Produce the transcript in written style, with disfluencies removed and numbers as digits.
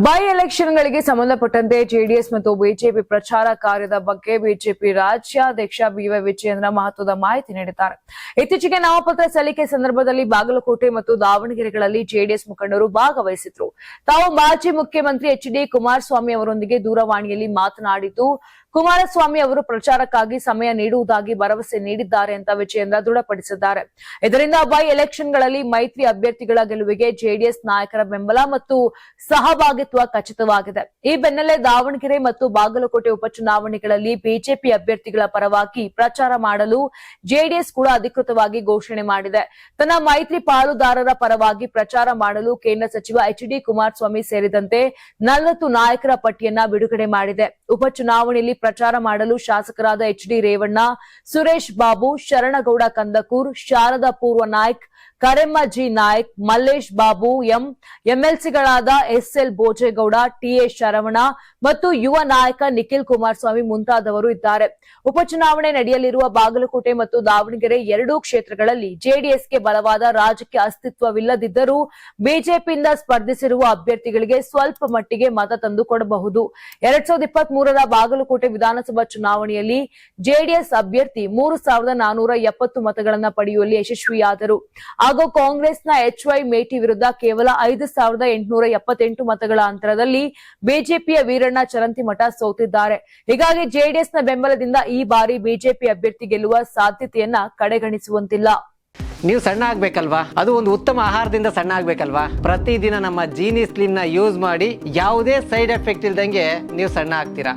By ಎಲೆಕ್ಷನ್ಗಳಿಗೆ ಸಂಬಂಧಪಟ್ಟಂತೆ JDS ಮತ್ತು BJP ಪ್ರಚಾರ ಕಾರ್ಯದ ಬಗ್ಗೆ ಬಿಜೆಪಿ ರಾಜ್ಯಾಧ್ಯಕ್ಷ ಬಿವೈ ವಿಜಯೇಂದ್ರ ಮಹತ್ವದ ಮಾಹಿತಿ ನೀಡಿದ್ದಾರೆ. ಇತ್ತೀಚೆಗೆ ನಾಮಪತ್ರ ಸಲ್ಲಿಕೆ ಸಂದರ್ಭದಲ್ಲಿ ಬಾಗಲಕೋಟೆ ಮತ್ತು ದಾವಣಗೆರೆಗಳಲ್ಲಿ ಜೆಡಿಎಸ್ ಮುಖಂಡರು ಭಾಗವಹಿಸಿದ್ರು. ತಾವು ಮಾಜಿ ಮುಖ್ಯಮಂತ್ರಿ ಎಚ್.ಡಿ. ಕುಮಾರಸ್ವಾಮಿ ಅವರೊಂದಿಗೆ ದೂರವಾಣಿಯಲ್ಲಿ ಮಾತನಾಡಿದ್ದು, ಕುಮಾರಸ್ವಾಮಿ ಅವರು ಪ್ರಚಾರಕ್ಕಾಗಿ ಸಮಯ ನೀಡುವುದಾಗಿ ಭರವಸೆ ನೀಡಿದ್ದಾರೆ ಅಂತ ವಿಜಯೇಂದ್ರ ದೃಢಪಡಿಸಿದ್ದಾರೆ. ಇದರಿಂದ ಬೈ ಎಲೆಕ್ಷನ್ಗಳಲ್ಲಿ ಮೈತ್ರಿ ಅಭ್ಯರ್ಥಿಗಳ ಗೆಲುವಿಗೆ ಜೆಡಿಎಸ್ ನಾಯಕರ ಬೆಂಬಲ ಮತ್ತು ಸಹಭಾಗಿತ್ವ ಖಚಿತವಾಗಿದೆ. ಈ ಬೆನ್ನಲ್ಲೇ ದಾವಣಗೆರೆ ಮತ್ತು ಬಾಗಲಕೋಟೆ ಉಪಚುನಾವಣೆಗಳಲ್ಲಿ ಬಿಜೆಪಿ ಅಭ್ಯರ್ಥಿಗಳ ಪರವಾಗಿ ಪ್ರಚಾರ ಮಾಡಲು ಜೆಡಿಎಸ್ ಕೂಡ ಅಧಿಕೃತವಾಗಿ ಘೋಷಣೆ ಮಾಡಿದೆ. ತನ್ನ ಮೈತ್ರಿ ಪಾಲುದಾರರ ಪರವಾಗಿ ಪ್ರಚಾರ ಮಾಡಲು ಕೇಂದ್ರ ಸಚಿವ ಎಚ್.ಡಿ. ಕುಮಾರಸ್ವಾಮಿ ಸೇರಿದಂತೆ 40 ನಾಯಕರ ಪಟ್ಟಿಯನ್ನ ಬಿಡುಗಡೆ ಮಾಡಿದೆ. ಉಪಚುನಾವಣೆಯಲ್ಲಿ ಪ್ರಚಾರ ಮಾಡಲು ಶಾಸಕರಾದ ಎಚ್.ಡಿ. ರೇವಣ್ಣ, ಸುರೇಶ್ ಬಾಬು, ಶರಣಗೌಡ ಕಂದಕೂರ್, ಶಾರದಾ ಪೂರ್ವ ನಾಯ್ಕ್, ಕರೆಮ್ಮ ಜಿ ನಾಯ್ಕ್, ಮಲ್ಲೇಶ್ ಬಾಬು ಎಂಎಲ್ಸಿಗಳಾದ ಎಸ್ಎಲ್ ಭೋಜೇಗೌಡ, ಟಿಎ ಶರವಣ ಮತ್ತು ಯುವ ನಾಯಕ ನಿಖಿಲ್ ಕುಮಾರಸ್ವಾಮಿ ಮುಂತಾದವರು ಇದ್ದಾರೆ. ಉಪಚುನಾವಣೆ ನಡೆಯಲಿರುವ ಬಾಗಲಕೋಟೆ ಮತ್ತು ದಾವಣಗೆರೆ ಎರಡೂ ಕ್ಷೇತ್ರಗಳಲ್ಲಿ ಜೆಡಿಎಸ್ಗೆ ಬಲವಾದ ರಾಜಕೀಯ ಅಸ್ತಿತ್ವವಿಲ್ಲದಿದ್ದರೂ ಬಿಜೆಪಿಯಿಂದ ಸ್ಪರ್ಧಿಸಿರುವ ಅಭ್ಯರ್ಥಿಗಳಿಗೆ ಸ್ವಲ್ಪ ಮಟ್ಟಿಗೆ ಮತ ತಂದುಕೊಡಬಹುದು. 2023ರ ಬಾಗಲಕೋಟೆ ವಿಧಾನಸಭಾ ಚುನಾವಣೆಯಲ್ಲಿ ಜೆಡಿಎಸ್ ಅಭ್ಯರ್ಥಿ 3,470 ಮತಗಳನ್ನು ಪಡೆಯುವಲ್ಲಿ ಯಶಸ್ವಿಯಾದರು. ಹಾಗೂ ಕಾಂಗ್ರೆಸ್ನ ಎಚ್.ವೈ. ಮೇಟಿ ವಿರುದ್ಧ ಕೇವಲ 5,878 ಮತಗಳ ಅಂತರದಲ್ಲಿ ಬಿಜೆಪಿಯ ವೀರಣ್ಣ ಚರಂತಿಮಠ ಸೋತಿದ್ದಾರೆ. ಹೀಗಾಗಿ ಜೆಡಿಎಸ್ನ ಬೆಂಬಲದಿಂದ ಈ ಬಾರಿ ಬಿಜೆಪಿ ಅಭ್ಯರ್ಥಿ ಗೆಲ್ಲುವ ಸಾಧ್ಯತೆಯನ್ನ ಕಡೆಗಣಿಸುವಂತಿಲ್ಲ. ನೀವು ಸಣ್ಣ ಆಗ್ಬೇಕಲ್ವಾ? ಅದು ಒಂದು ಉತ್ತಮ ಆಹಾರದಿಂದ ಸಣ್ಣ ಆಗ್ಬೇಕಲ್ವಾ? ಪ್ರತಿದಿನ ನಮ್ಮ ಜೀನಿ ಸ್ಲಿಮ್ ನ ಯೂಸ್ ಮಾಡಿ ಯಾವುದೇ ಸೈಡ್ ಎಫೆಕ್ಟ್ ಇಲ್ದಂಗೆ ನೀವು ಸಣ್ಣ ಆಗ್ತೀರಾ.